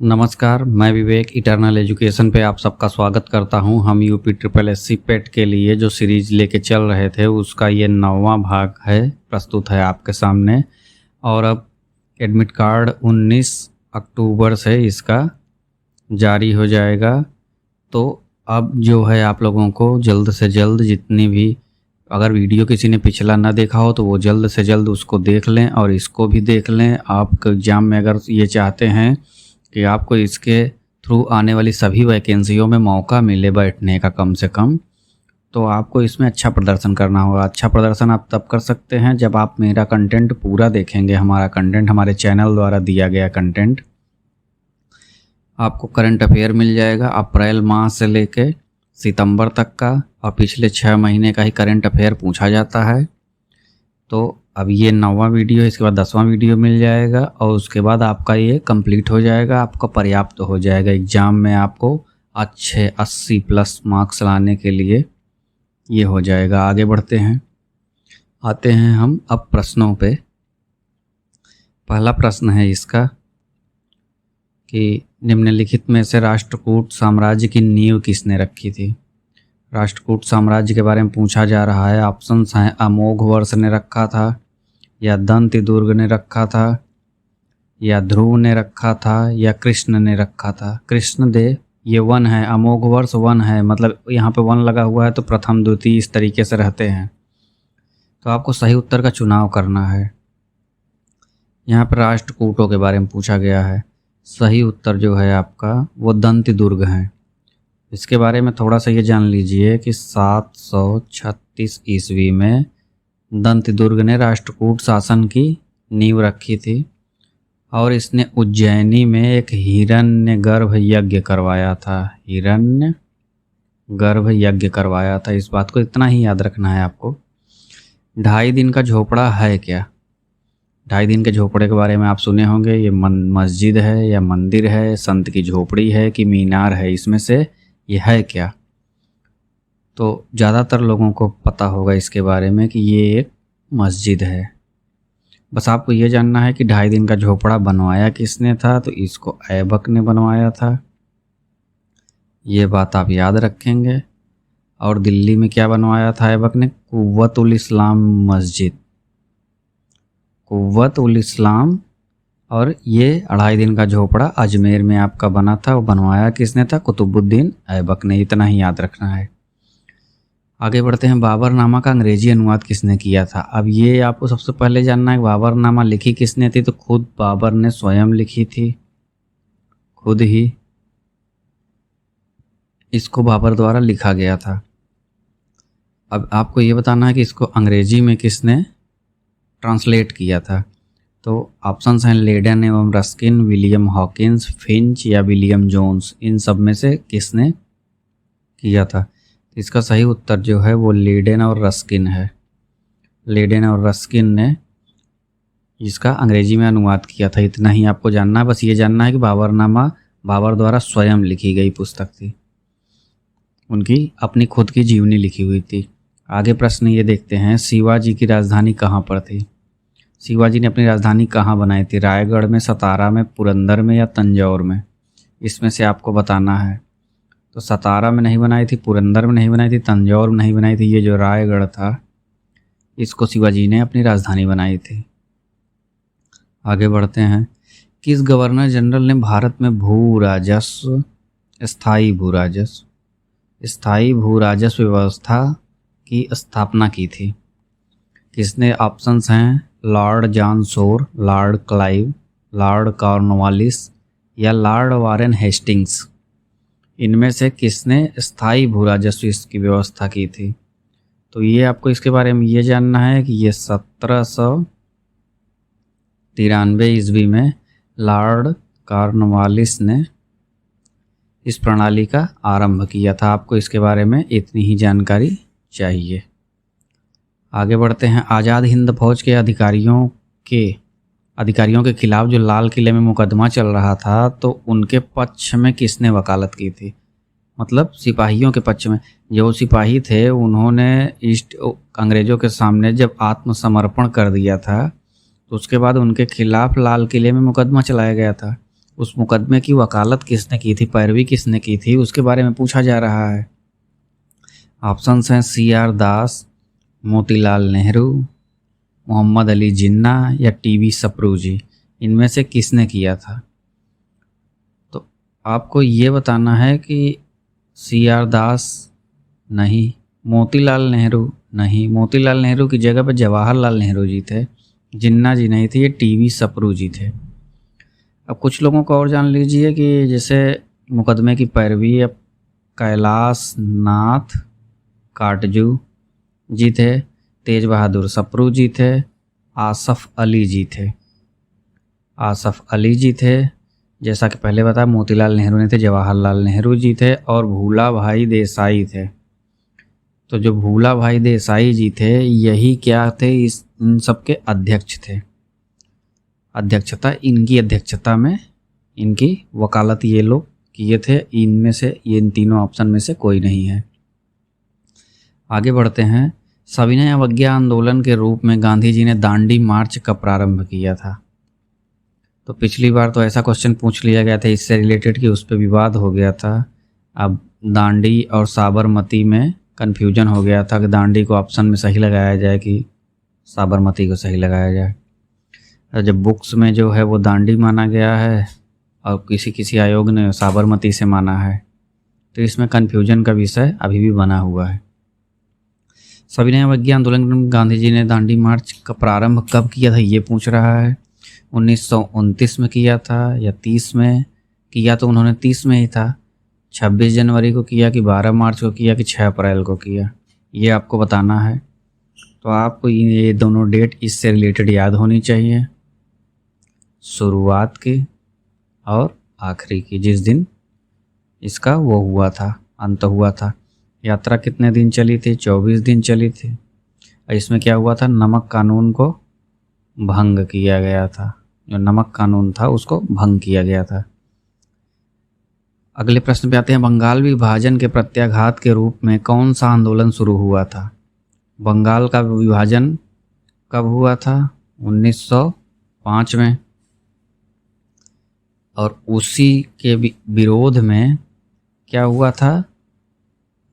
नमस्कार, मैं विवेक eternal education पे आप सबका स्वागत करता हूं। हम यूपी ट्रिपल एससी पेट के लिए जो सीरीज लेके चल रहे थे उसका ये 9वां भाग है, प्रस्तुत है आपके सामने। और अब एडमिट कार्ड 19 अक्टूबर से इसका जारी हो जाएगा। तो अब जो है आप लोगों को जल्द से जल्द, जितनी भी अगर वीडियो किसी ने पिछला ना देखा हो तो वो जल्द से जल्द उसको देख लें और इसको भी देख लें। आप एग्ज़ाम में अगर ये चाहते हैं कि आपको इसके थ्रू आने वाली सभी वैकेंसियों में मौका मिले बैठने का कम से कम, तो आपको इसमें अच्छा प्रदर्शन करना होगा। अच्छा प्रदर्शन आप तब कर सकते हैं जब आप मेरा कंटेंट पूरा देखेंगे। हमारा कंटेंट, हमारे चैनल द्वारा दिया गया कंटेंट, आपको करंट अफेयर मिल जाएगा अप्रैल माह से लेके सितंबर तक का, और पिछले 6 महीने का ही करंट अफेयर पूछा जाता है। तो अब ये 9वां वीडियो है, इसके बाद 10वां वीडियो मिल जाएगा और उसके बाद आपका ये कंप्लीट हो जाएगा, आपका पर्याप्त हो जाएगा एग्ज़ाम में आपको अच्छे 80+ मार्क्स लाने के लिए ये हो जाएगा। आगे बढ़ते हैं, आते हैं हम अब प्रश्नों पे। पहला प्रश्न है इसका कि निम्नलिखित में से राष्ट्रकूट साम्राज्य की नींव किसने रखी थी। राष्ट्रकूट साम्राज्य के बारे में पूछा जा रहा है। ऑप्शंस हैं अमोघवर्ष ने रखा था, या दंतिदुर्ग ने रखा था, या ध्रुव ने रखा था, या कृष्ण ने रखा था। कृष्णदेव ये 1 है, अमोघवर्ष 1 है, मतलब यहाँ पे 1 लगा हुआ है तो प्रथम द्वितीय इस तरीके से रहते हैं। तो आपको सही उत्तर का चुनाव करना है। यहाँ पर राष्ट्रकूटों के बारे में पूछा गया है। सही उत्तर जो है आपका वो दंतिदुर्ग है। इसके बारे में थोड़ा सा ये जान लीजिए कि 736 ईस्वी में दंतिदुर्ग ने राष्ट्रकूट शासन की नींव रखी थी और इसने उज्जैनी में एक हिरण्यगर्भ यज्ञ करवाया था। हिरण्यगर्भ यज्ञ करवाया था, इस बात को इतना ही याद रखना है आपको। 2.5 दिन का झोपड़ा है क्या? 2.5 दिन के झोपड़े के बारे में आप सुने होंगे। ये मस्जिद है या मंदिर है, संत की झोपड़ी है कि मीनार है, इसमें से ये है क्या? तो ज़्यादातर लोगों को पता होगा इसके बारे में कि ये एक मस्जिद है। बस आपको ये जानना है कि 2.5 दिन का झोपड़ा बनवाया किसने था, तो इसको ऐबक ने बनवाया था। ये बात आप याद रखेंगे। और दिल्ली में क्या बनवाया था ऐबक ने? कुव्वत-उल-इस्लाम मस्जिद, कुव्वत-उल-इस्लाम। और ये 2.5 दिन का झोपड़ा अजमेर में आपका बना था, वो बनवाया किसने था? कुतुबुद्दीन ऐबक ने। इतना ही याद रखना है। आगे बढ़ते हैं, बाबरनामा का अंग्रेजी अनुवाद किसने किया था। अब ये आपको सबसे पहले जानना है बाबरनामा लिखी किसने थी। तो खुद बाबर ने स्वयं लिखी थी, खुद ही इसको बाबर द्वारा लिखा गया था। अब आपको ये बताना है कि इसको अंग्रेजी में किसने ट्रांसलेट किया था। तो ऑप्शंस हैं लेडन एवं रस्किन, विलियम हॉकिंस, फिंच या विलियम जोन्स। इन सब में से किसने किया था? इसका सही उत्तर जो है वो लेडन और रस्किन है। लेडन और रस्किन ने इसका अंग्रेजी में अनुवाद किया था। इतना ही आपको जानना है। बस ये जानना है कि बाबरनामा बाबर द्वारा स्वयं लिखी गई पुस्तक थी, उनकी अपनी खुद की जीवनी लिखी हुई थी। आगे प्रश्न ये देखते हैं, शिवाजी की राजधानी कहाँ पर थी। शिवाजी ने अपनी राजधानी कहाँ बनाई थी? रायगढ़ में, सतारा में, पुरंदर में या तंजौर में? इसमें से आपको बताना है। तो सतारा में नहीं बनाई थी, पुरंदर में नहीं बनाई थी, तंजौर में नहीं बनाई थी। ये जो रायगढ़ था इसको शिवाजी ने अपनी राजधानी बनाई थी। आगे बढ़ते हैं, किस गवर्नर जनरल ने भारत में स्थायी भू राजस्व व्यवस्था की स्थापना की थी? किसने? ऑप्शंस हैं Lord John Shore, Lord Clive, Lord Cornwallis या लॉर्ड वारेन हेस्टिंग्स। इनमें से किसने स्थायी भू राजस्व की व्यवस्था की थी? तो ये आपको इसके बारे में ये जानना है कि ये 1793 ईस्वी में लॉर्ड कॉर्नवालिस ने इस प्रणाली का आरंभ किया था। आपको इसके बारे में इतनी ही जानकारी चाहिए। आगे बढ़ते हैं, आज़ाद हिंद फौज के अधिकारियों के खिलाफ जो लाल किले में मुकदमा चल रहा था, तो उनके पक्ष में किसने वकालत की थी? मतलब सिपाहियों के पक्ष में। जो सिपाही थे उन्होंने अंग्रेज़ों के सामने जब आत्मसमर्पण कर दिया था, तो उसके बाद उनके खिलाफ लाल किले में मुकदमा चलाया गया था। उस मुकदमे की वकालत किसने की थी, पैरवी किसने की थी, उसके बारे में पूछा जा रहा है। ऑप्शंस हैं CR दास, मोतीलाल नेहरू, मोहम्मद अली जिन्ना या TB सप्रू। इनमें से किसने किया था? तो आपको ये बताना है कि CR दास नहीं, मोतीलाल नेहरू नहीं, मोतीलाल नेहरू की जगह पर जवाहरलाल नेहरू जी थे। जिन्ना जी नहीं थे, ये TB सप्रू जी थे। अब कुछ लोगों को और जान लीजिए कि जैसे मुकदमे की पैरवी अब कैलाश नाथ काटजू जी थे, तेज बहादुर सप्रू जी थे, आसफ अली जी थे। आसफ अली जी थे, जैसा कि पहले बताया मोतीलाल नेहरू नहीं थे, जवाहरलाल नेहरू जी थे और भूला भाई देसाई थे। तो जो भूला भाई देसाई जी थे यही क्या थे, इन सब के अध्यक्ष थे। इनकी अध्यक्षता में इनकी वकालत ये लोग किए थे। इनमें से ये इन तीनों ऑप्शन में से कोई नहीं है। आगे बढ़ते हैं। सविनय अवज्ञा आंदोलन के रूप में गांधी जी ने दांडी मार्च कब प्रारंभ किया था? तो पिछली बार तो ऐसा क्वेश्चन पूछ लिया गया था इससे रिलेटेड कि उस पर विवाद हो गया था। अब दांडी और साबरमती में कन्फ्यूजन हो गया था कि दांडी को ऑप्शन में सही लगाया जाए कि साबरमती को सही लगाया जाए। जब बुक्स में जो है वो दांडी माना गया है और किसी आयोग ने साबरमती से माना है, तो इसमें कन्फ्यूजन का विषय अभी भी बना हुआ है। सविनय अवज्ञा आंदोलन में गांधी जी ने दांडी मार्च का प्रारंभ कब किया था ये पूछ रहा है। 1929 में किया था या 30 में किया? तो उन्होंने 30 में ही था। 26 जनवरी को किया कि 12 मार्च को किया कि 6 अप्रैल को किया, ये आपको बताना है। तो आपको ये दोनों डेट इससे रिलेटेड याद होनी चाहिए, शुरुआत की और आखिरी की, जिस दिन इसका वो हुआ था, अंत हुआ था। यात्रा कितने दिन चली थी? 24 दिन चली थी। इसमें क्या हुआ था, नमक कानून को भंग किया गया था। जो नमक कानून था उसको भंग किया गया था। अगले प्रश्न पे आते हैं। बंगाल विभाजन के प्रत्याघात के रूप में कौन सा आंदोलन शुरू हुआ था? बंगाल का विभाजन कब हुआ था? 1905 में। और उसी के विरोध में क्या हुआ था,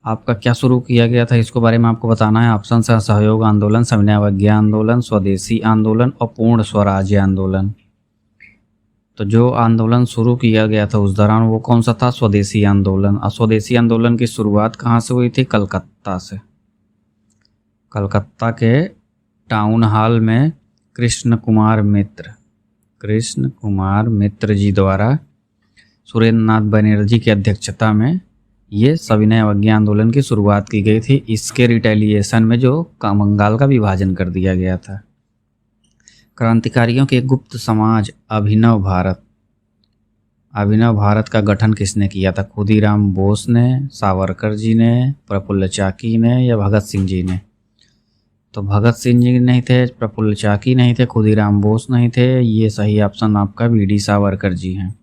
आपका क्या शुरू किया गया था, इसको बारे में आपको बताना है। ऑप्शन है सहयोग आंदोलन, सविनय अवज्ञा आंदोलन, स्वदेशी आंदोलन और पूर्ण स्वराज्य आंदोलन। तो जो आंदोलन शुरू किया गया था उस दौरान वो कौन सा था? स्वदेशी आंदोलन। और स्वदेशी आंदोलन की शुरुआत कहाँ से हुई थी? कलकत्ता से। कलकत्ता के टाउन हॉल में कृष्ण कुमार मित्र जी द्वारा सुरेंद्र नाथ बनर्जी की अध्यक्षता में ये सविनय अवज्ञा आंदोलन की शुरुआत की गई थी। इसके रिटेलिएशन में जो बंगाल का विभाजन कर दिया गया था। क्रांतिकारियों के गुप्त समाज अभिनव भारत का गठन किसने किया था? खुदीराम बोस ने, सावरकर जी ने, प्रफुल्ल चाकी ने या भगत सिंह जी ने? तो भगत सिंह जी नहीं थे, प्रफुल्ल चाकी नहीं थे, खुदीराम बोस नहीं थे। ये सही ऑप्शन आपका BD सावरकर जी हैं।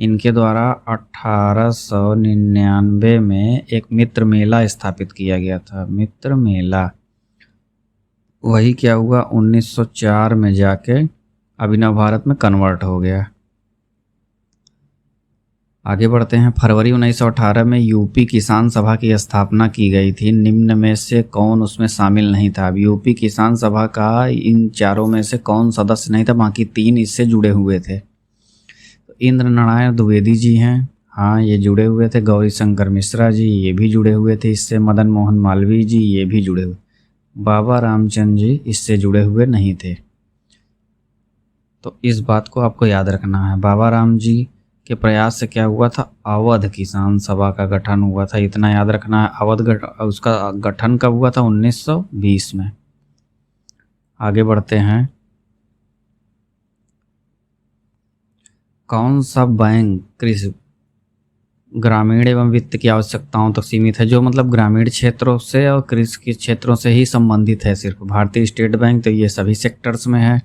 इनके द्वारा 1899 में एक मित्र मेला स्थापित किया गया था। मित्र मेला वही क्या हुआ 1904 में जाके अभिनव भारत में कन्वर्ट हो गया। आगे बढ़ते हैं। फरवरी 1918 में यूपी किसान सभा की स्थापना की गई थी। निम्न में से कौन उसमें शामिल नहीं था? अब यूपी किसान सभा का इन चारों में से कौन सदस्य नहीं था? बाकी 3 इससे जुड़े हुए थे। तो इंद्र नारायण द्विवेदी जी हैं, हाँ ये जुड़े हुए थे। गौरी शंकर मिश्रा जी ये भी जुड़े हुए थे इससे। मदन मोहन मालवीय जी ये भी जुड़े हुए। बाबा रामचंद्र जी इससे जुड़े हुए नहीं थे। तो इस बात को आपको याद रखना है। बाबा राम जी के प्रयास से क्या हुआ था? अवध किसान सभा का गठन हुआ था, इतना याद रखना है। उसका गठन कब हुआ था? 1920 में। आगे बढ़ते हैं। कौन सा बैंक कृषि ग्रामीण एवं वित्त की आवश्यकताओं तक सीमित है? जो मतलब ग्रामीण क्षेत्रों से और कृषि के क्षेत्रों से ही संबंधित है सिर्फ। भारतीय स्टेट बैंक तो ये सभी सेक्टर्स में है।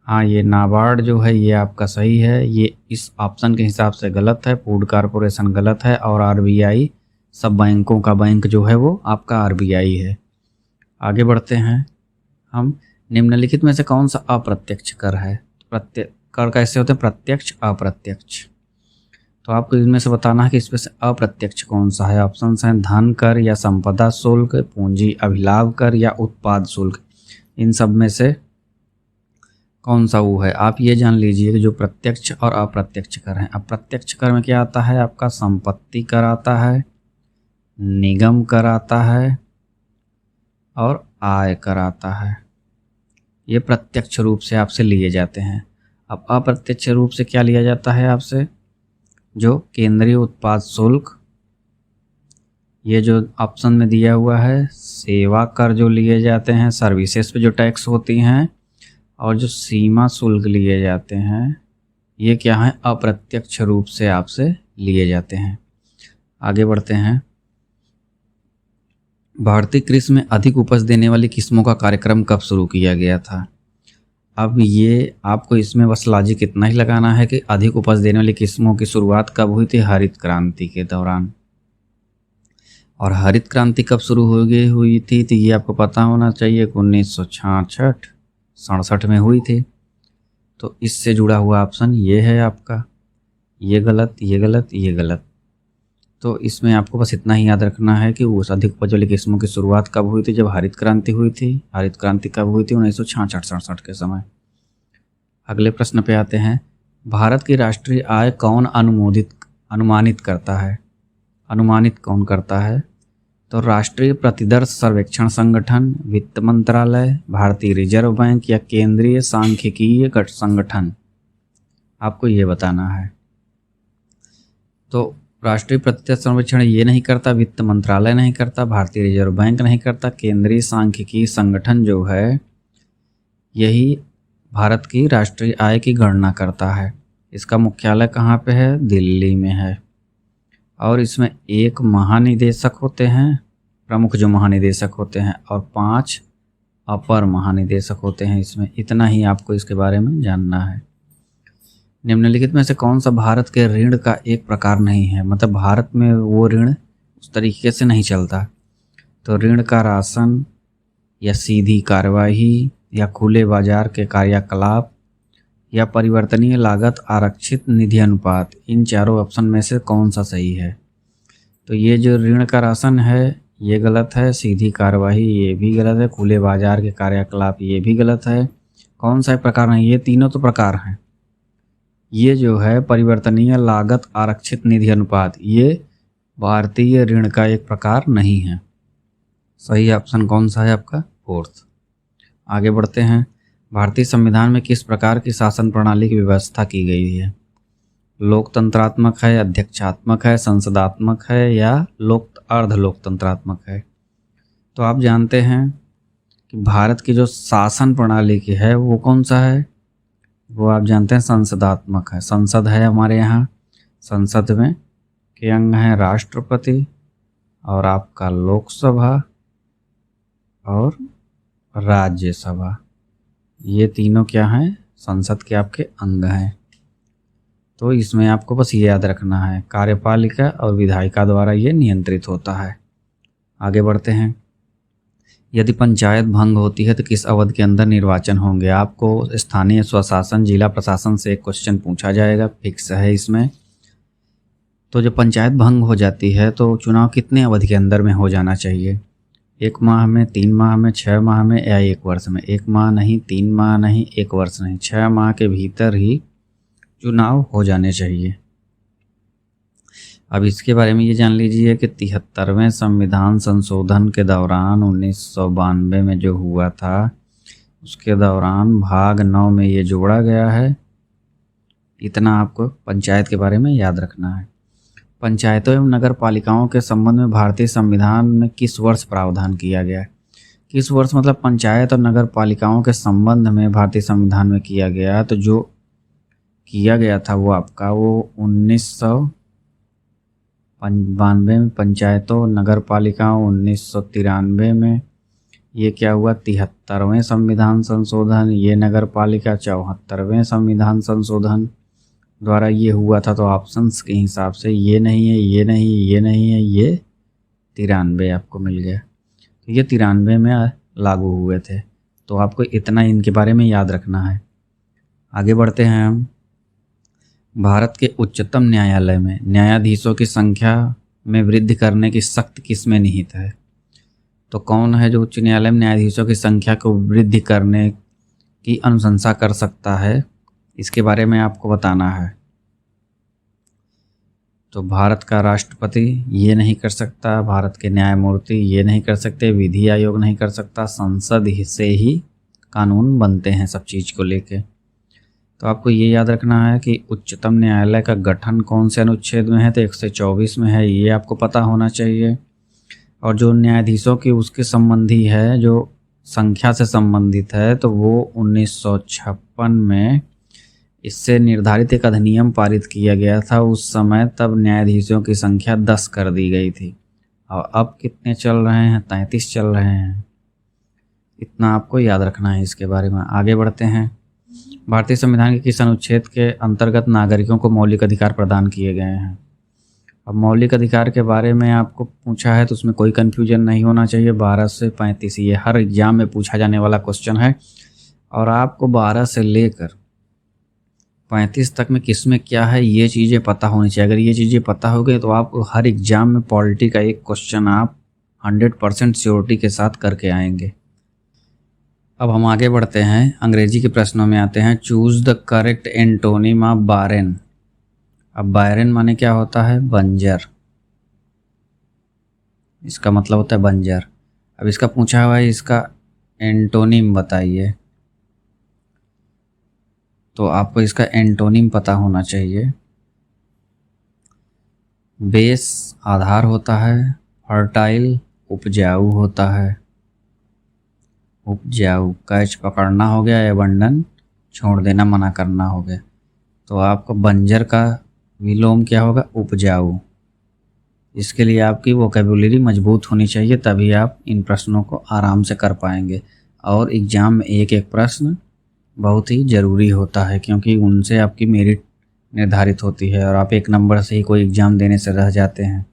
हाँ ये नाबार्ड जो है ये आपका सही है, ये इस ऑप्शन के हिसाब से गलत है। फूड कॉरपोरेशन गलत है और RBI सब बैंकों का बैंक जो है वो आपका RBI है। आगे बढ़ते हैं हम। निम्नलिखित में से कौन सा अप्रत्यक्ष कर है? कर कैसे होते हैं? प्रत्यक्ष, अप्रत्यक्ष। तो आपको इनमें से बताना है कि इसमें से अप्रत्यक्ष कौन सा है। ऑप्शन हैं धन कर या संपदा शुल्क, पूंजी अभिलाभ कर या उत्पाद शुल्क। इन सब में से कौन सा वो है? आप ये जान लीजिए कि जो प्रत्यक्ष और अप्रत्यक्ष कर हैं। अप्रत्यक्ष कर में क्या आता है? आपका संपत्ति कर आता है, निगम कर आता है और आय कर आता है। ये प्रत्यक्ष रूप से आपसे लिए जाते हैं। अब अप्रत्यक्ष रूप से क्या लिया जाता है आपसे? जो केंद्रीय उत्पाद शुल्क, ये जो ऑप्शन में दिया हुआ है, सेवा कर जो लिए जाते हैं, सर्विसेज पे जो टैक्स होती हैं, और जो सीमा शुल्क लिए जाते हैं, ये क्या है? अप्रत्यक्ष रूप से आपसे लिए जाते हैं। आगे बढ़ते हैं। भारतीय कृषि में अधिक उपज देने वाली किस्मों का कार्यक्रम कब शुरू किया गया था? अब ये आपको इसमें बस लॉजिक इतना ही लगाना है कि अधिक उपज देने वाली किस्मों की शुरुआत कब हुई थी? हरित क्रांति के दौरान। और हरित क्रांति कब शुरू हुई थी? तो ये आपको पता होना चाहिए कि 1966 में हुई थी। तो इससे जुड़ा हुआ ऑप्शन ये है आपका। ये गलत, ये गलत, ये गलत। तो इसमें आपको बस इतना ही याद रखना है कि उस अधिक उपज वाली किस्मों की शुरुआत कब हुई थी? जब हरित क्रांति हुई थी। हरित क्रांति कब हुई थी? 1966-67 के समय। अगले प्रश्न पे आते हैं। भारत की राष्ट्रीय आय कौन अनुमानित करता है? अनुमानित कौन करता है? तो राष्ट्रीय प्रतिदर्श सर्वेक्षण संगठन, वित्त मंत्रालय, भारतीय रिजर्व बैंक या केंद्रीय सांख्यिकीय संगठन। आपको ये बताना है। तो राष्ट्रीय प्रतिदर्श सर्वेक्षण ये नहीं करता, वित्त मंत्रालय नहीं करता, भारतीय रिजर्व बैंक नहीं करता, केंद्रीय सांख्यिकीय संगठन जो है यही भारत की राष्ट्रीय आय की गणना करता है। इसका मुख्यालय कहाँ पे है? दिल्ली में है। और इसमें एक महानिदेशक होते हैं, प्रमुख जो महानिदेशक होते हैं, और 5 अपर महानिदेशक होते हैं इसमें। इतना ही आपको इसके बारे में जानना है। निम्नलिखित में से कौन सा भारत के ऋण का एक प्रकार नहीं है? मतलब भारत में वो ऋण उस तरीके से नहीं चलता। तो ऋण का राशन या सीधी कार्यवाही या खुले बाजार के कार्यकलाप या परिवर्तनीय लागत आरक्षित निधि अनुपात, इन चारों ऑप्शन में से कौन सा सही है? तो ये जो ऋण का राशन है ये गलत है, सीधी कार्यवाही ये भी गलत है, खुले बाजार के कार्यकलाप ये भी गलत है। कौन सा प्रकार नहीं? ये तीनों तो प्रकार हैं। ये जो है परिवर्तनीय लागत आरक्षित निधि अनुपात, ये भारतीय ऋण का एक प्रकार नहीं है। सही ऑप्शन कौन सा है आपका? 4th। आगे बढ़ते हैं। भारतीय संविधान में किस प्रकार की शासन प्रणाली की व्यवस्था की गई है? लोकतंत्रात्मक है, अध्यक्षात्मक है, संसदात्मक है या अर्ध लोकतंत्रात्मक है? तो आप जानते हैं कि भारत की जो शासन प्रणाली की है वो कौन सा है? वो आप जानते हैं संसदात्मक है। संसद है हमारे यहाँ। संसद में के अंग हैं राष्ट्रपति और आपका लोकसभा और राज्यसभा। ये तीनों क्या हैं? संसद के आपके अंग हैं। तो इसमें आपको बस ये याद रखना है, कार्यपालिका और विधायिका द्वारा ये नियंत्रित होता है। आगे बढ़ते हैं। यदि पंचायत भंग होती है तो किस अवधि के अंदर निर्वाचन होंगे? आपको स्थानीय स्वशासन, जिला प्रशासन से एक क्वेश्चन पूछा जाएगा, फिक्स है इसमें। तो जब पंचायत भंग हो जाती है तो चुनाव कितने अवधि के अंदर में हो जाना चाहिए? 1 माह में, 3 माह में, 6 माह में या 1 वर्ष में? 1 माह नहीं, 3 माह नहीं, 1 वर्ष नहीं, 6 माह के भीतर ही चुनाव हो जाने चाहिए। अब इसके बारे में ये जान लीजिए कि 73वें संविधान संशोधन के दौरान 1992 में जो हुआ था उसके दौरान भाग 9 में ये जोड़ा गया है। इतना आपको पंचायत के बारे में याद रखना है। पंचायतों एवं नगर पालिकाओं के संबंध में भारतीय संविधान में किस वर्ष प्रावधान किया गया है? किस वर्ष मतलब पंचायत और नगर पालिकाओं के संबंध में भारतीय संविधान में किया गया। तो जो किया गया था वो आपका 1992 में, पंचायतों नगर पालिकाओं 1993 में। ये क्या हुआ? 73वें संविधान संशोधन। ये नगर पालिका 74वें संविधान संशोधन द्वारा ये हुआ था। तो ऑप्शंस के हिसाब से ये नहीं है, ये नहीं, ये नहीं है, ये 93 आपको मिल गया। तो ये 93 में लागू हुए थे। तो आपको इतना इनके बारे में याद रखना है। आगे बढ़ते हैं हम। भारत के उच्चतम न्यायालय में न्यायाधीशों की संख्या में वृद्धि करने की सख्त किस्में निहित है। तो कौन है जो उच्च न्यायालय में न्यायाधीशों की संख्या को वृद्धि करने की अनुशंसा कर सकता है, इसके बारे में आपको बताना है। तो भारत का राष्ट्रपति ये नहीं कर सकता, भारत के न्यायमूर्ति ये नहीं कर सकते, विधि आयोग नहीं कर सकता, संसद से ही कानून बनते हैं सब चीज़ को लेके। तो आपको ये याद रखना है कि उच्चतम न्यायालय का गठन कौन से अनुच्छेद में है, तो 124 में है, ये आपको पता होना चाहिए। और जो न्यायाधीशों की उसके संबंधी है, जो संख्या से संबंधित है, तो वो 1956 में इससे निर्धारित एक अधिनियम पारित किया गया था उस समय। तब न्यायाधीशों की संख्या 10 कर दी गई थी और अब कितने चल रहे हैं, 33 चल रहे हैं। इतना आपको याद रखना है इसके बारे में। आगे बढ़ते हैं। भारतीय संविधान के किस अनुच्छेद के अंतर्गत नागरिकों को मौलिक अधिकार प्रदान किए गए हैं। अब मौलिक अधिकार के बारे में आपको पूछा है तो उसमें कोई कन्फ्यूजन नहीं होना चाहिए। 12 से 35 ये हर एग्जाम में पूछा जाने वाला क्वेश्चन है और आपको 12 से लेकर 35 तक में किस में क्या है ये चीज़ें पता होनी चाहिए। अगर ये चीज़ें पता हो गई तो आप हर एग्जाम में पॉलिटी का एक क्वेश्चन आप 100% श्योरिटी के साथ करके आएंगे। अब हम आगे बढ़ते हैं, अंग्रेजी के प्रश्नों में आते हैं। Choose the correct antonym of Warren. अब बायरन माने क्या होता है, बंजर, इसका मतलब होता है बंजर। अब इसका पूछा हुआ है इसका एंटोनिम बताइए, तो आपको इसका एंटोनिम पता होना चाहिए। बेस आधार होता है, फर्टाइल उपजाऊ होता है, उपजाऊ कैच पकड़ना हो गया, एबंडन छोड़ देना मना करना हो गया। तो आपको बंजर का विलोम क्या होगा, उपजाऊ। इसके लिए आपकी वोकैबुलरी मजबूत होनी चाहिए, तभी आप इन प्रश्नों को आराम से कर पाएंगे। और एग्ज़ाम में एक एक प्रश्न बहुत ही ज़रूरी होता है क्योंकि उनसे आपकी मेरिट निर्धारित होती है और आप एक नंबर से ही कोई एग्ज़ाम देने से रह जाते हैं।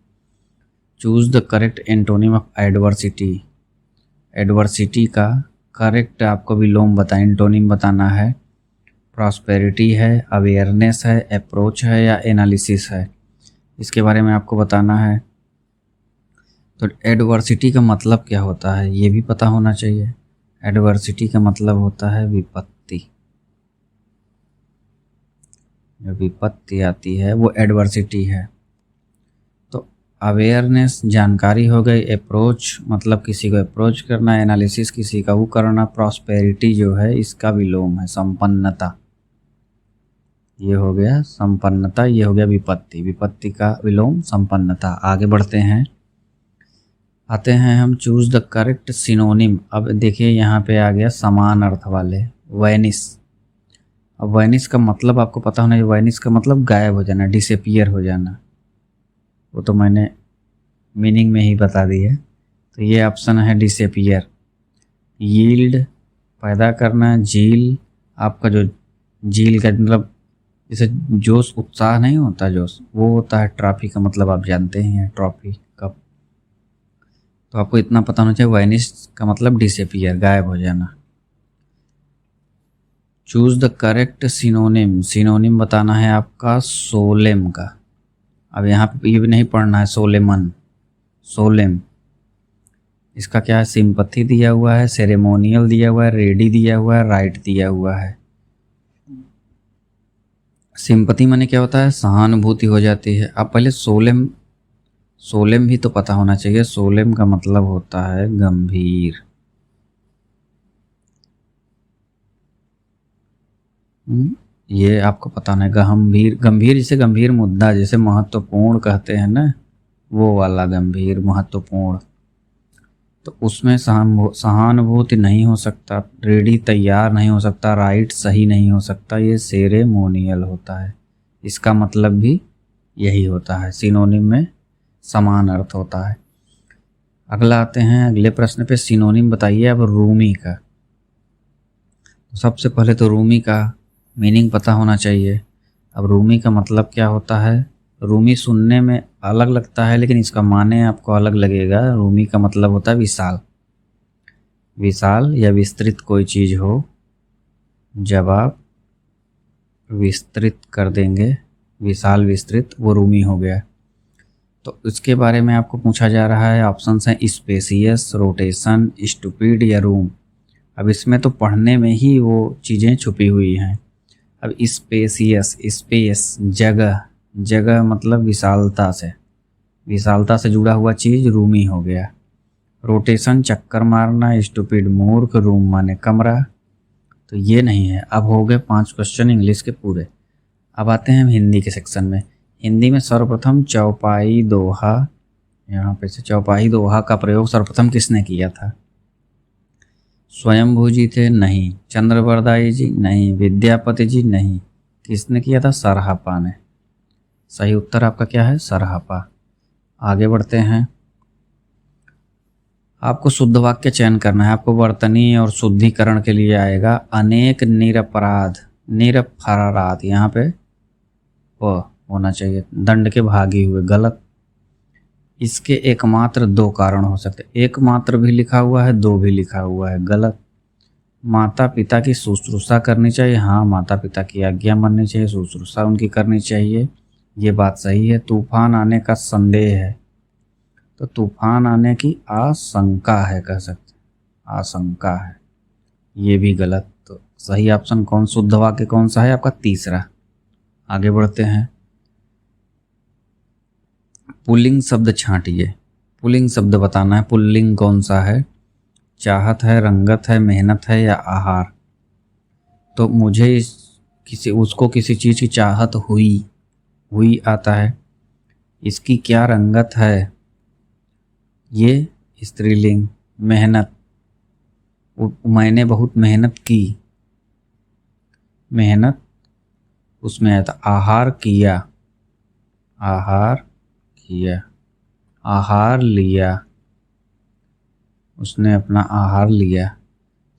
Choose the correct antonym of adversity. Adversity का करेक्ट आपको विलोम एंटोनिम बताना है। प्रॉस्पेरिटी है, अवेयरनेस है, अप्रोच है या एनालिसिस है, इसके बारे में आपको बताना है। तो एडवर्सिटी का मतलब क्या होता है ये भी पता होना चाहिए। एडवर्सिटी का मतलब होता है विपत्ति। जो विपत्ति आती है वो एडवर्सिटी है। तो अवेयरनेस जानकारी हो गई, अप्रोच मतलब किसी को अप्रोच करना, एनालिसिस किसी का वो करना, प्रॉस्पेरिटी जो है इसका विलोम है संपन्नता। ये हो गया संपन्नता, ये हो गया विपत्ति, विपत्ति का विलोम संपन्नता। आगे बढ़ते हैं, आते हैं हम चूज़ द करेक्ट सिनोनिम। अब देखिए यहाँ पे आ गया समान अर्थ वाले वैनिस। अब वैनिस का मतलब आपको पता होना चाहिए। वैनिस का मतलब गायब हो जाना, डिसअपीयर हो जाना। वो तो मैंने मीनिंग में ही बता दी है। तो ये ऑप्शन है डिसअपीयर। यील्ड पैदा करना, झील आपका जो झील का मतलब जैसे जोश उत्साह नहीं होता, जोश वो होता है। ट्रॉफी का मतलब आप जानते ही हैं, ट्रॉफी कप। तो आपको इतना पता होना चाहिए, वैनिश का मतलब डिसअपीयर, गायब हो जाना। Choose the correct synonym. Synonym बताना है आपका सोलेम का। अब यहाँ पे ये भी नहीं पढ़ना है सोलेमन, सोलेम। इसका क्या है, सिंपथी दिया हुआ है, सेरेमोनियल दिया हुआ है, रेडी दिया हुआ है, राइट दिया हुआ है। सिंपथी माने क्या होता है, सहानुभूति हो जाती है। अब पहले सोलेम, सोलेम भी तो पता होना चाहिए। सोलेम का मतलब होता है गंभीर। ये आपको पता नहीं, गंभीर, गंभीर जैसे गंभीर मुद्दा, जैसे महत्वपूर्ण कहते हैं ना, वो वाला गंभीर महत्वपूर्ण। तो उसमें सहानुभूति नहीं हो सकता, रेडी तैयार नहीं हो सकता, राइट सही नहीं हो सकता, ये सेरेमोनियल होता है। इसका मतलब भी यही होता है, सिनोनिम में समान अर्थ होता है। अगला आते हैं अगले प्रश्न पे, सिनोनिम बताइए अब रूमी का। सबसे पहले तो रूमी का मीनिंग पता होना चाहिए। अब रूमी का मतलब क्या होता है, रूमी सुनने में अलग लगता है लेकिन इसका माने आपको अलग लगेगा। रूमी का मतलब होता है विशाल, विशाल या विस्तृत कोई चीज़ हो। जब आप विस्तृत कर देंगे, विशाल विस्तृत, वो रूमी हो गया। तो इसके बारे में आपको पूछा जा रहा है, ऑप्शन हैं स्पेसियस, रोटेशन, स्टूपिड या रूम। अब इसमें तो पढ़ने में ही वो चीज़ें छुपी हुई हैं। अब स्पेसियस, स्पेस जगह, जगह मतलब विशालता से जुड़ा हुआ चीज़ रूमी हो गया। रोटेशन चक्कर मारना, स्टूपिड मूर्ख, रूम माने कमरा, तो ये नहीं है। अब हो गए 5 क्वेश्चन इंग्लिश के पूरे। अब आते हैं हम हिंदी के सेक्शन में। हिंदी में सर्वप्रथम चौपाई दोहा, यहाँ पे से चौपाई दोहा का प्रयोग सर्वप्रथम किसने किया था? स्वयंभू जी थे? नहीं। चंद्रवरदाई जी? नहीं। विद्यापति जी? नहीं। किसने किया था? सरहापा ने। सही उत्तर आपका क्या है? सरहापा। आगे बढ़ते हैं। आपको शुद्ध वाक्य चयन करना है। आपको वर्तनी और शुद्धिकरण के लिए आएगा अनेक निरपराध, निरपराध, यहाँ पे प होना चाहिए, दंड के भागी हुए, गलत। इसके एकमात्र 2 कारण हो सकते, एकमात्र भी लिखा हुआ है, 2 भी लिखा हुआ है, गलत। माता पिता की शुश्रूषा करनी चाहिए, हाँ माता पिता की आज्ञा माननी चाहिए, शुश्रूषा उनकी करनी चाहिए, ये बात सही है। तूफान आने का संदेह है, तो तूफान आने की आशंका है, कह सकते हैं, आशंका है, ये भी गलत। तो सही ऑप्शन कौन, शुद्ध वाक्य कौन सा है आपका? तीसरा। आगे बढ़ते हैं। पुल्लिंग शब्द छांटिए, पुल्लिंग शब्द बताना है, पुल्लिंग कौन सा है? चाहत है, रंगत है, मेहनत है या आहार? तो मुझे उसको किसी चीज़ की चाहत हुई आता है, इसकी क्या रंगत है? ये स्त्रीलिंग। मेहनत, मैंने बहुत मेहनत की, मेहनत उसमें आया था। आहार किया, आहार किया, आहार लिया, उसने अपना आहार लिया,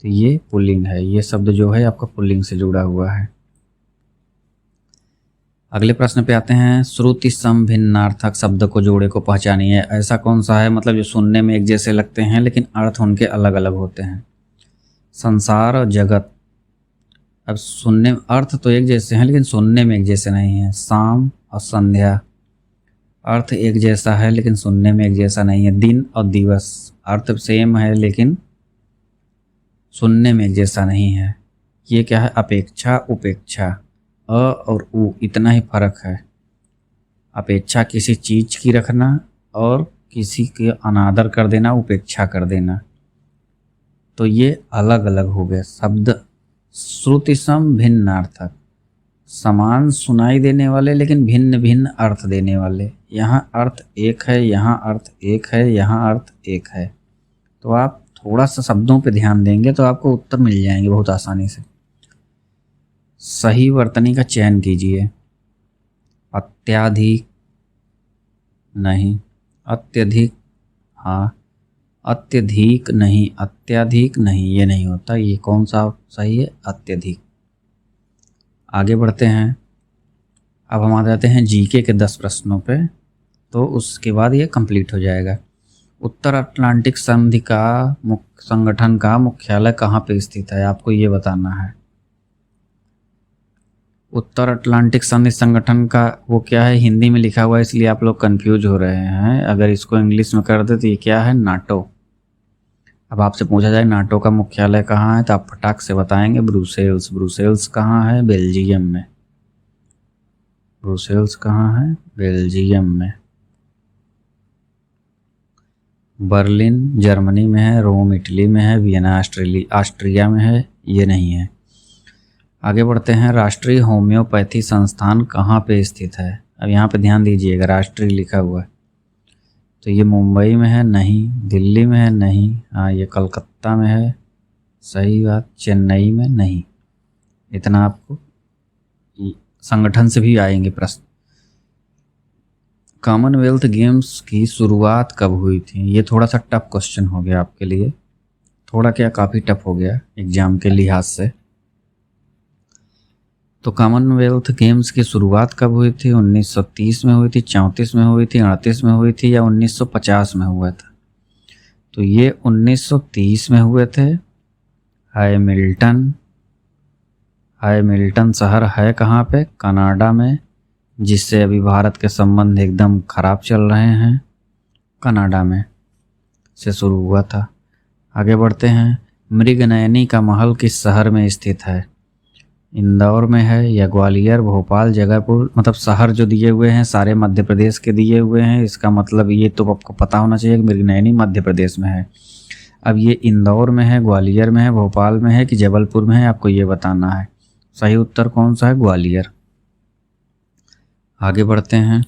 तो ये पुल्लिंग है। ये शब्द जो है आपका पुल्लिंग से जुड़ा हुआ है। अगले प्रश्न पे आते हैं। श्रुति सम भिन्नार्थक शब्द को जोड़े को पहचानिए। ऐसा कौन सा है, मतलब जो सुनने में एक जैसे लगते हैं लेकिन अर्थ उनके अलग अलग होते हैं? संसार और जगत। अब सुनने में अर्थ तो एक जैसे हैं लेकिन सुनने में एक जैसे नहीं है। शाम और संध्या, अर्थ एक जैसा है लेकिन सुनने में एक जैसा नहीं है। दिन और दिवस, अर्थ सेम है लेकिन सुनने में एक जैसा नहीं है। ये क्या है? अपेक्षा, उपेक्षा, अ और उ, इतना ही फर्क है। अपेक्षा किसी चीज की रखना और किसी के अनादर कर देना, उपेक्षा कर देना, तो ये अलग अलग हो गए शब्द। श्रुतिसम भिन्नार्थक, समान सुनाई देने वाले लेकिन भिन्न भिन्न अर्थ देने वाले। यहाँ अर्थ एक है, यहाँ अर्थ एक है, यहाँ अर्थ एक है। तो आप थोड़ा सा शब्दों पे ध्यान देंगे तो आपको उत्तर मिल जाएंगे बहुत आसानी से। सही वर्तनी का चयन कीजिए। अत्याधिक, नहीं। अत्यधिक, हाँ। अत्यधिक नहीं, अत्याधिक नहीं, ये नहीं होता। ये कौन सा सही है? अत्यधिक। आगे बढ़ते हैं। अब हम आ जाते हैं जीके के 10 प्रश्नों पे, तो उसके बाद ये कंप्लीट हो जाएगा। उत्तर अटलांटिक संधि का संगठन का मुख्यालय कहाँ पे स्थित है? आपको ये बताना है। उत्तर अटलांटिक संधि संगठन का वो क्या है? हिंदी में लिखा हुआ है इसलिए आप लोग कंफ्यूज हो रहे हैं। अगर इसको इंग्लिश में कर दे तो ये क्या है? नाटो। अब आपसे पूछा जाए नाटो का मुख्यालय कहाँ है तो आप फटाक से बताएंगे ब्रुसेल्स। ब्रुसेल्स कहाँ है? बेल्जियम में। ब्रुसेल्स कहाँ है? बेल्जियम में। बर्लिन जर्मनी में है, रोम इटली में है, वियना ऑस्ट्रिया में है, ये नहीं है। आगे बढ़ते हैं। राष्ट्रीय होम्योपैथी संस्थान कहाँ पे स्थित है? अब यहाँ पे ध्यान दीजिएगा, राष्ट्रीय लिखा हुआ है, तो ये मुंबई में है? नहीं। दिल्ली में है? नहीं। हाँ, ये कलकत्ता में है, सही बात। चेन्नई में? नहीं। इतना आपको संगठन से भी आएंगे प्रश्न। कॉमनवेल्थ गेम्स की शुरुआत कब हुई थी? ये थोड़ा सा टफ क्वेश्चन हो गया आपके लिए, थोड़ा क्या काफ़ी टफ हो गया एग्जाम के लिहाज से। तो कॉमनवेल्थ गेम्स की शुरुआत कब हुई थी? 1930 में हुई थी, 34 में हुई थी, 38 में हुई थी या 1950 में हुआ था? तो ये 1930 में हुए थे। हैमिल्टन शहर है कहाँ पे? कनाडा में, जिससे अभी भारत के संबंध एकदम खराब चल रहे हैं। कनाडा में से शुरू हुआ था। आगे बढ़ते हैं। मृगनयनी का महल किस शहर में स्थित है? इंदौर में है या ग्वालियर, भोपाल, जगहपुर? मतलब शहर जो दिए हुए हैं सारे मध्य प्रदेश के दिए हुए हैं, इसका मतलब ये तो आपको पता होना चाहिए कि मृगनयनी मध्य प्रदेश में है। अब ये इंदौर में है, ग्वालियर में है, भोपाल में है कि जबलपुर में है, आपको ये बताना है। सही उत्तर कौन सा है? ग्वालियर। आगे बढ़ते हैं।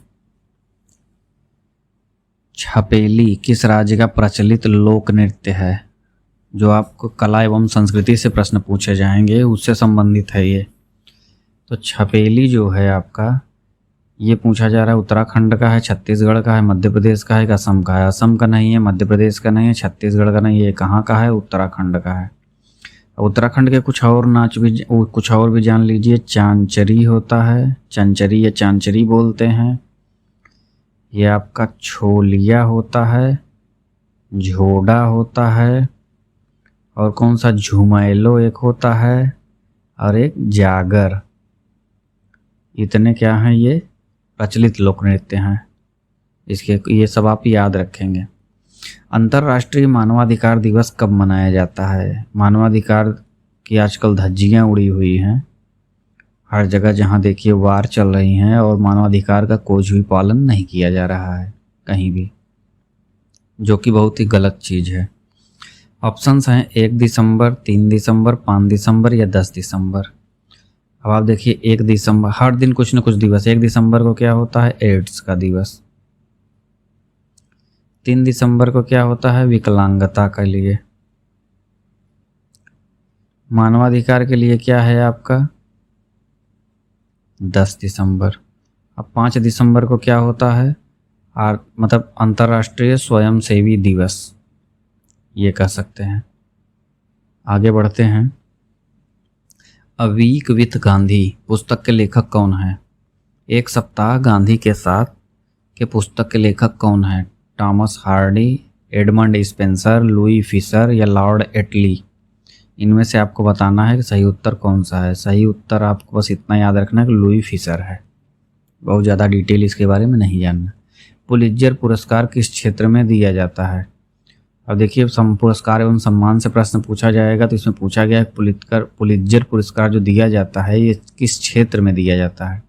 छपेली किस राज्य का प्रचलित लोक नृत्य है? जो आपको कला एवं संस्कृति से प्रश्न पूछे जाएंगे उससे संबंधित है ये। तो छपेली जो है आपका, ये पूछा जा रहा है उत्तराखंड का है, छत्तीसगढ़ का है, मध्य प्रदेश का है, असम का है? असम का नहीं है, मध्य प्रदेश का नहीं है, छत्तीसगढ़ का नहीं है, कहाँ का है? उत्तराखंड का है। उत्तराखंड के कुछ और भी जान लीजिए। चांचरी होता है, चंचरी या चांचरी बोलते हैं। ये आपका छोलिया होता है, झोड़ा होता है, और कौन सा? झुमैलो एक होता है, और एक जागर। इतने क्या हैं? ये प्रचलित लोक नृत्य हैं। इसके ये सब आप याद रखेंगे। अंतर्राष्ट्रीय मानवाधिकार दिवस कब मनाया जाता है? मानवाधिकार की आजकल धज्जियां उड़ी हुई हैं हर जगह, जहां देखिए वार चल रही हैं और मानवाधिकार का कुछ भी पालन नहीं किया जा रहा है कहीं भी, जो कि बहुत ही गलत चीज़ है। ऑप्शंस हैं 1 दिसंबर, 3 दिसंबर, 5 दिसंबर या 10 दिसंबर। अब आप देखिए 1 दिसंबर, हर दिन कुछ न कुछ दिवस। 1 दिसंबर को क्या होता है? एड्स का दिवस। 3 दिसंबर को क्या होता है? विकलांगता के लिए। मानवाधिकार के लिए क्या है आपका? 10 दिसंबर। अब 5 दिसंबर को क्या होता है? मतलब अंतर्राष्ट्रीय स्वयंसेवी दिवस, ये कह सकते हैं। आगे बढ़ते हैं। अ वीक विथ गांधी पुस्तक के लेखक कौन है? एक सप्ताह गांधी के साथ के पुस्तक के लेखक कौन है? Thomas Hardy, Edmund Spenser, Louis Fischer या लॉर्ड एटली? इनमें से आपको बताना है कि सही उत्तर कौन सा है। सही उत्तर आपको बस इतना याद रखना है कि लुई फिशर है। बहुत ज़्यादा डिटेल इसके बारे में नहीं जानना। पुलित्जर पुरस्कार किस क्षेत्र में दिया जाता है? अब देखिए पुरस्कार एवं सम्मान से प्रश्न पूछा जाएगा, तो इसमें पूछा गया है पुलित्जर पुरस्कार जो दिया जाता है ये किस क्षेत्र में दिया जाता है?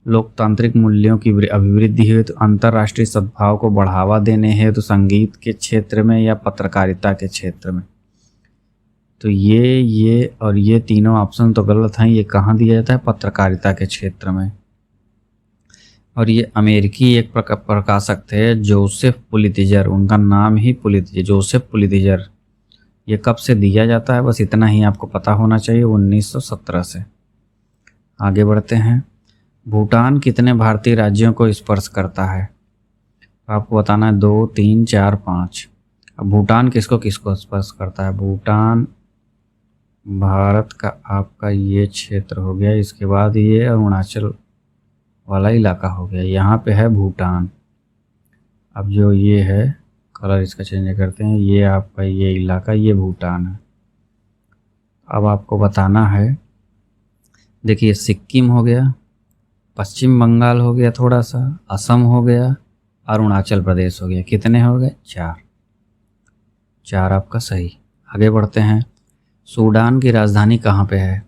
लोकतांत्रिक मूल्यों की अभिवृद्धि हेतु, अंतर्राष्ट्रीय सद्भाव को बढ़ावा देने हेतु, संगीत के क्षेत्र में या पत्रकारिता के क्षेत्र में? तो ये और ये तीनों ऑप्शन तो गलत हैं। ये कहाँ दिया जाता है? पत्रकारिता के क्षेत्र में। और ये अमेरिकी एक प्रकाशक थे, जोसेफ पुलित्जर, उनका नाम ही पुलित्जर, जोसेफ पुलित्जर। ये कब से दिया जाता है? बस इतना ही आपको पता होना चाहिए, 1917 से। आगे बढ़ते हैं। भूटान कितने भारतीय राज्यों को स्पर्श करता है? आपको बताना है 2, 3, 4, 5। अब भूटान किसको किसको स्पर्श करता है? भूटान भारत का आपका ये क्षेत्र हो गया, इसके बाद ये अरुणाचल वाला इलाका हो गया, यहाँ पे है भूटान। अब जो ये है, कलर इसका चेंज करते हैं, ये आपका ये इलाका ये भूटान है। अब आपको बताना है, देखिए सिक्किम हो गया, पश्चिम बंगाल हो गया, थोड़ा सा असम हो गया, अरुणाचल प्रदेश हो गया। कितने हो गए? 4 आपका सही। आगे बढ़ते हैं। सूडान की राजधानी कहाँ पे है?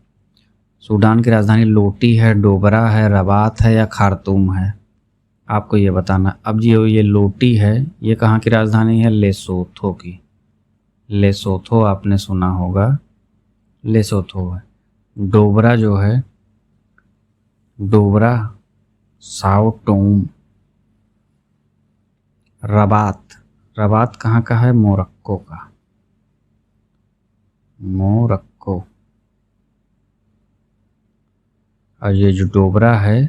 सूडान की राजधानी लोटी है, डोबरा है, रबात है या खार्तूम है? आपको ये बताना। अब जो ये लोटी है ये कहाँ की राजधानी है? लेसोथो की। लेसोथो आपने सुना होगा, लेसोथो है। डोबरा जो है, डोबरा साओ टोम। रबात कहाँ का है? मोरक्को का, मोरक्को। और ये जो डोबरा है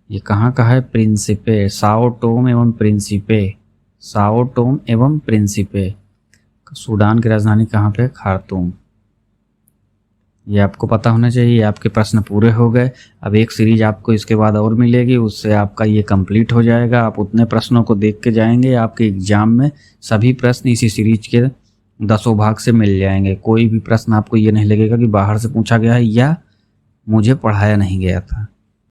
ये कहाँ का है? प्रिंसिपे, साओ टोम एवं प्रिंसिपे, साओ टोम एवं प्रिंसिपे। सूडान की राजधानी कहाँ पे? खार्तूम। ये आपको पता होना चाहिए। आपके प्रश्न पूरे हो गए। अब एक सीरीज आपको इसके बाद और मिलेगी, उससे आपका ये कंप्लीट हो जाएगा। आप उतने प्रश्नों को देख के जाएंगे, आपके एग्जाम में सभी प्रश्न इसी सीरीज के 10 भाग से मिल जाएंगे। कोई भी प्रश्न आपको ये नहीं लगेगा कि बाहर से पूछा गया है या मुझे पढ़ाया नहीं गया था।